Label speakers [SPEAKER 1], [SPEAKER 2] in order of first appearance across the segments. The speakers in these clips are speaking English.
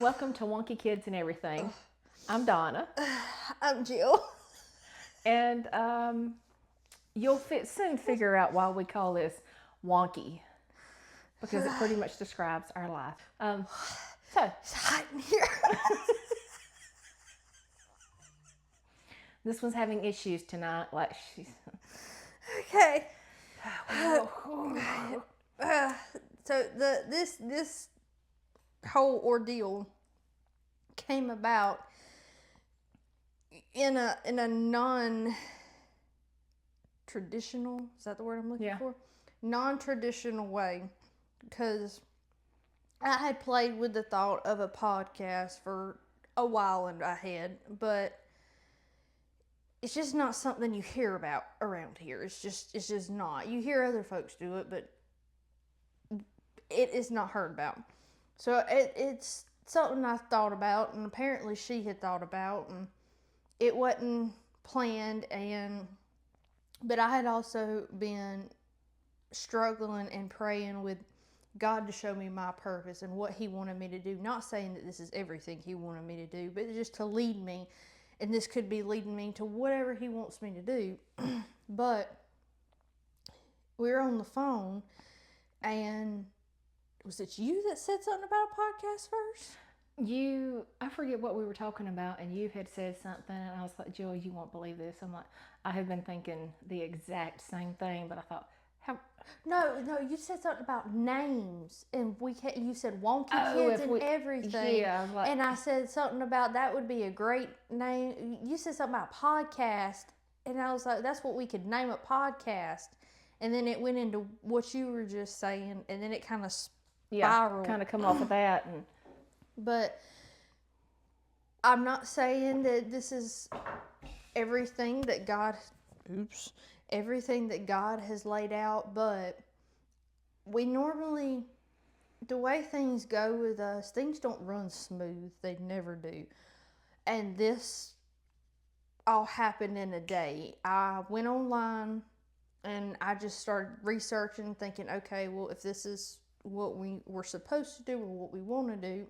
[SPEAKER 1] Welcome to Wonky Kids and Everything. I'm Donna,
[SPEAKER 2] I'm Jill.
[SPEAKER 1] and you'll soon figure out why we call this wonky, because it pretty much describes our life. So,
[SPEAKER 2] It's hot in here.
[SPEAKER 1] this one's having issues tonight. Like she's.
[SPEAKER 2] Okay.
[SPEAKER 1] Well,
[SPEAKER 2] So this whole ordeal came about in a non traditional, is that the word I'm looking
[SPEAKER 1] Yeah.
[SPEAKER 2] for? Non-traditional way, because I had played with the thought of a podcast for a while in my head, but it's just not something you hear about around here. It's just not. You hear other folks do it, but it is not heard about. So it's something I thought about, and apparently she had thought about, and it wasn't planned. But I had also been struggling and praying with God to show me my purpose and what He wanted me to do. Not saying that this is everything He wanted me to do, but just to lead me. And this could be leading me to whatever He wants me to do. But we were on the phone, and was it you that said something about a podcast first?
[SPEAKER 1] I forget what we were talking about, and you had said something, and I was like, Jill, you won't believe this. I'm like, I have been thinking the exact same thing, but I thought, how.
[SPEAKER 2] No, you said something about names, and you said Wonky
[SPEAKER 1] Oh,
[SPEAKER 2] Kids and everything.
[SPEAKER 1] Yeah, like,
[SPEAKER 2] and I said something about that would be a great name. You said something about podcast, and I was like, that's what we could name a podcast. And then it went into what you were just saying, and then it kind of spiraled.
[SPEAKER 1] Kind of come off of that, and
[SPEAKER 2] But I'm not saying that this is everything that God. Oops. Everything that God has laid out, but we normally, the way things go with us, things don't run smooth. They never do. And this all happened in a day. I went online and I just started researching, thinking, okay, well, if this is what we were supposed to do or what we want to do,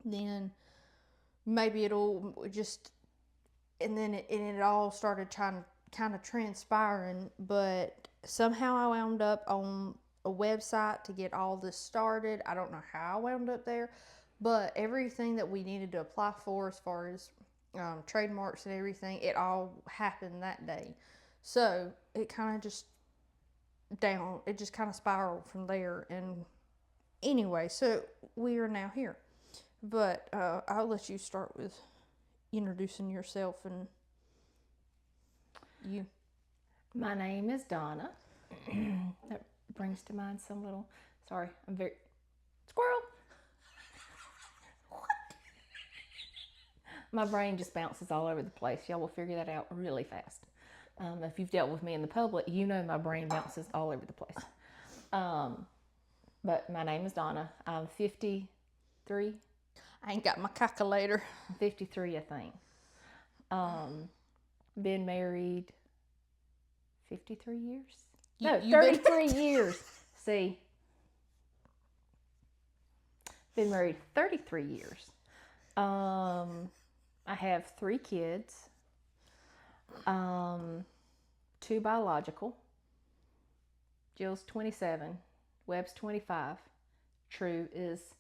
[SPEAKER 2] then maybe it'll just, and then it all started trying to kind of transpiring, but somehow I wound up on a website to get all this started. I don't know how I wound up there, but everything that we needed to apply for as far as trademarks and everything, it all happened that day. So it kind of just spiraled from there. And anyway, so we are now here. But I'll let you start with introducing yourself and you.
[SPEAKER 1] my name is Donna. That brings to mind some little. Sorry, I'm very. Squirrel! What? My brain just bounces all over the place. Y'all will figure that out really fast. If you've dealt with me in the public, you know my brain bounces all over the place. But my name is Donna. I'm 53.
[SPEAKER 2] I ain't got my calculator.
[SPEAKER 1] 53, I think. Been married 53 years? No, 33 years. See. Been married 33 years. I have 3 kids. 2 biological. Jill's 27. Webb's 25. True is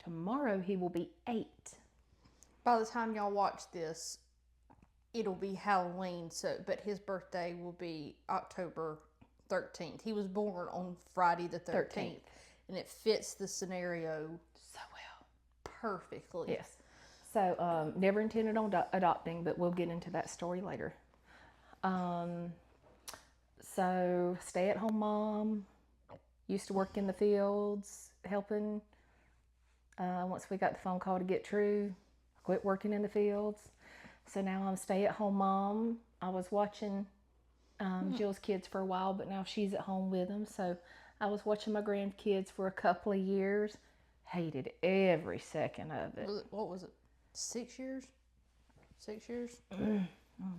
[SPEAKER 1] tomorrow he will be 8.
[SPEAKER 2] By the time y'all watch this, it'll be Halloween. But his birthday will be October 13th. He was born on Friday the 13th. And it fits the scenario
[SPEAKER 1] so well,
[SPEAKER 2] perfectly.
[SPEAKER 1] Yes. So never intended on adopting, but we'll get into that story later. So stay-at-home mom. Used to work in the fields, helping. Once we got the phone call to get True, I quit working in the fields. So now I'm stay-at-home mom. I was watching Jill's kids for a while, but now she's at home with them. So I was watching my grandkids for a couple of years. Hated every second of it.
[SPEAKER 2] What was it? 6 years? 6 years?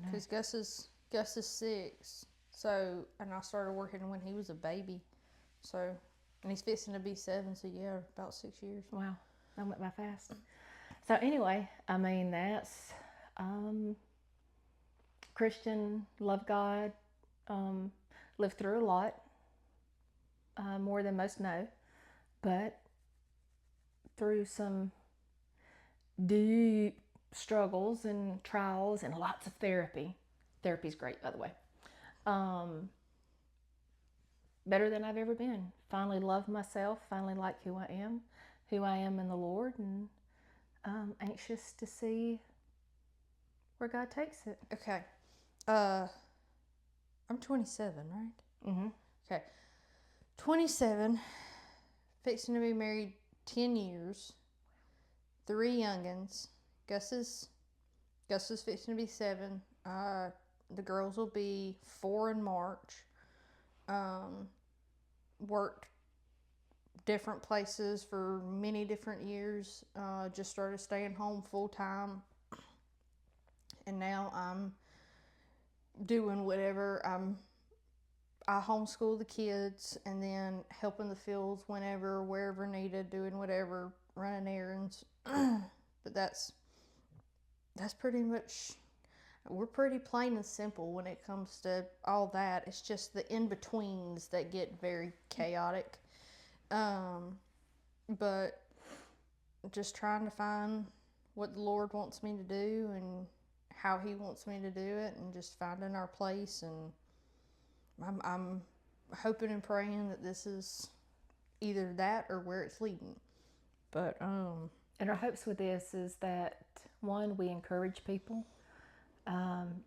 [SPEAKER 2] Because Gus is 6. So, and I started working when he was a baby. So, and he's fixing to be 7. So yeah, about 6 years.
[SPEAKER 1] Wow. That went by fast. So anyway, I mean that's Christian, love God, um, lived through a lot, more than most know, but through some deep struggles and trials and lots of therapy. Therapy's great, by the way. Um, Better than I've ever been. Finally love myself, finally like who I am in the Lord, and anxious to see where God takes it.
[SPEAKER 2] Okay. I'm 27, right?
[SPEAKER 1] Mm-hmm.
[SPEAKER 2] Okay. 27, fixing to be married 10 years, 3 youngins. Gus is fixing to be 7. The girls will be 4 in March. Worked different places for many different years. Just started staying home full time, and now I'm doing whatever. I homeschool the kids and then helping the fields whenever, wherever needed, doing whatever, running errands. But that's pretty much, we're pretty plain and simple when it comes to all that. It's just the in-betweens that get very chaotic. But just trying to find what the Lord wants me to do and how He wants me to do it, and just finding our place. And I'm hoping and praying that this is either that or where it's leading. But
[SPEAKER 1] And our hopes with this is that 1, we encourage people.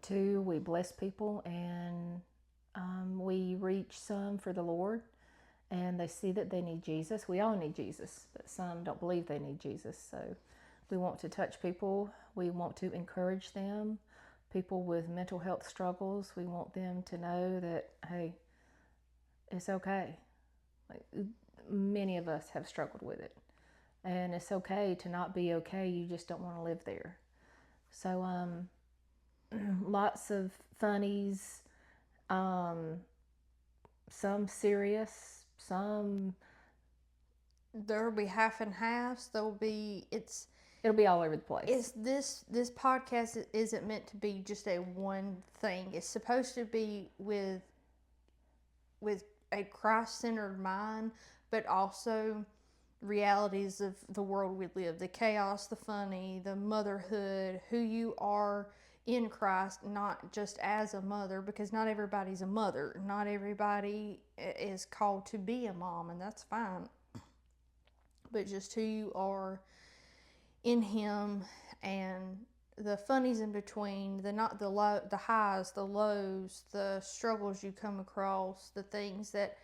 [SPEAKER 1] 2, we bless people, and we reach some for the Lord, and they see that they need Jesus. We all need Jesus, but some don't believe they need Jesus. So we want to touch people. We want to encourage them. People with mental health struggles, we want them to know that, hey, it's okay. Like, many of us have struggled with it, and it's okay to not be okay. You just don't want to live there. So lots of funnies, some serious, some
[SPEAKER 2] there'll be half and halves. It'll be
[SPEAKER 1] all over the place.
[SPEAKER 2] It's this podcast isn't meant to be just a one thing. It's supposed to be with a Christ-centered mind, but also realities of the world we live, the chaos, the funny, the motherhood, who you are in Christ, not just as a mother, because not everybody's a mother. Not everybody is called to be a mom, and that's fine. But just who you are in Him, and the funnies in between, the highs, the lows, the struggles you come across, the things that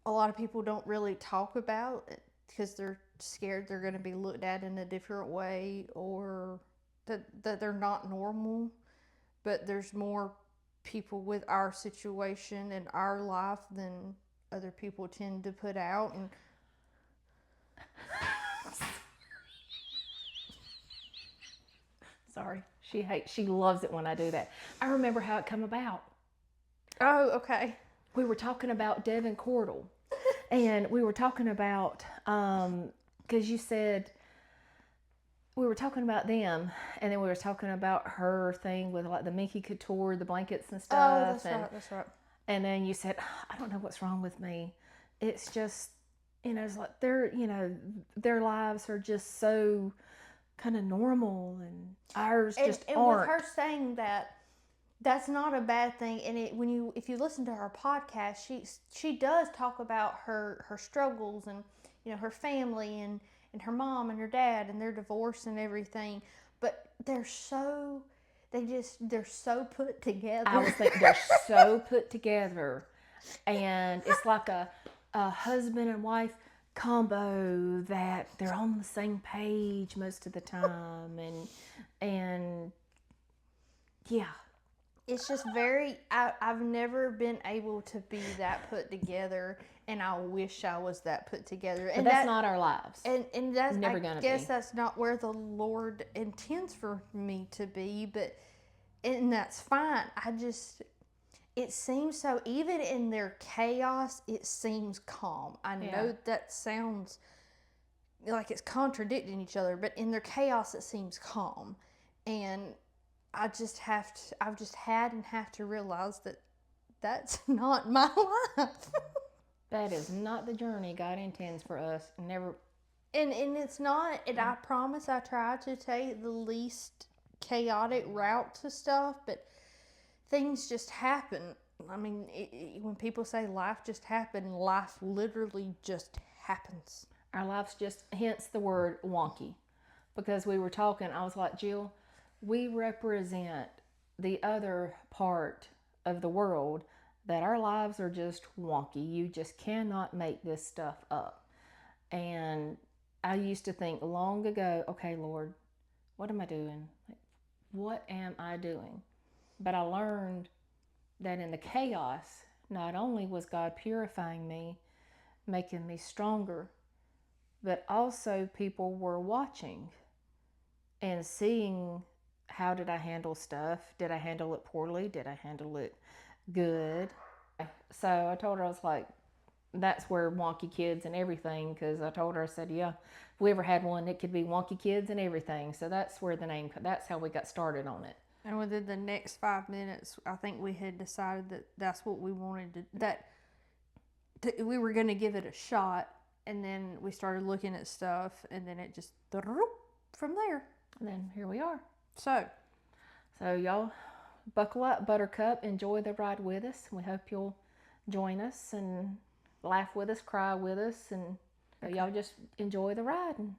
[SPEAKER 2] a lot of people don't really talk about because they're scared they're going to be looked at in a different way, or that they're not normal. But there's more people with our situation and our life than other people tend to put out. And
[SPEAKER 1] Sorry, she loves it when I do that. I remember how it come about.
[SPEAKER 2] oh, okay.
[SPEAKER 1] We were talking about Devin Cordell, and we were talking about because you said we were talking about them, and then we were talking about her thing with like the Minky Couture, the blankets and stuff.
[SPEAKER 2] That's right.
[SPEAKER 1] And then you said, I don't know what's wrong with me. It's just, it's like their lives are just so kind of normal, and ours just
[SPEAKER 2] and
[SPEAKER 1] aren't.
[SPEAKER 2] with her saying that, that's not a bad thing. And if you listen to her podcast, she does talk about her struggles, and her family, and her mom and her dad and their divorce and everything. But they're so put together.
[SPEAKER 1] I was thinking they're so put together, and it's like a husband and wife combo that they're on the same page most of the time, and yeah.
[SPEAKER 2] It's just very, I've never been able to be that put together, and I wish I was that put together. And
[SPEAKER 1] But that's not our lives.
[SPEAKER 2] And that's
[SPEAKER 1] never gonna
[SPEAKER 2] guess
[SPEAKER 1] be.
[SPEAKER 2] that's not where the Lord intends for me to be, and that's fine. It seems so, even in their chaos, it seems calm. I know that sounds like it's contradicting each other, but in their chaos it seems calm. And I've just had and have to realize that that's not my life.
[SPEAKER 1] That is not the journey God intends for us. Never.
[SPEAKER 2] And it's not, and I promise I try to take the least chaotic route to stuff, but things just happen. I mean, when people say life just happened, life literally just happens.
[SPEAKER 1] Our lives just, hence the word wonky. Because we were talking, I was like, Jill, we represent the other part of the world that our lives are just wonky. You just cannot make this stuff up. And I used to think long ago, okay, Lord, what am I doing? What am I doing? But I learned that in the chaos, not only was God purifying me, making me stronger, but also people were watching and seeing how did I handle stuff? Did I handle it poorly? Did I handle it good? So I told her, I was like, that's where Wonky Kids and everything, because I told her, I said, yeah, if we ever had one, it could be Wonky Kids and everything. So that's where the name, that's how we got started on it.
[SPEAKER 2] And within the next 5 minutes, I think we had decided that that's what we wanted to, that we were going to give it a shot. And then we started looking at stuff, and then it just from there.
[SPEAKER 1] And then here we are.
[SPEAKER 2] So
[SPEAKER 1] y'all buckle up, Buttercup. Enjoy the ride with us. We hope you'll join us and laugh with us, cry with us, and y'all just enjoy the ride.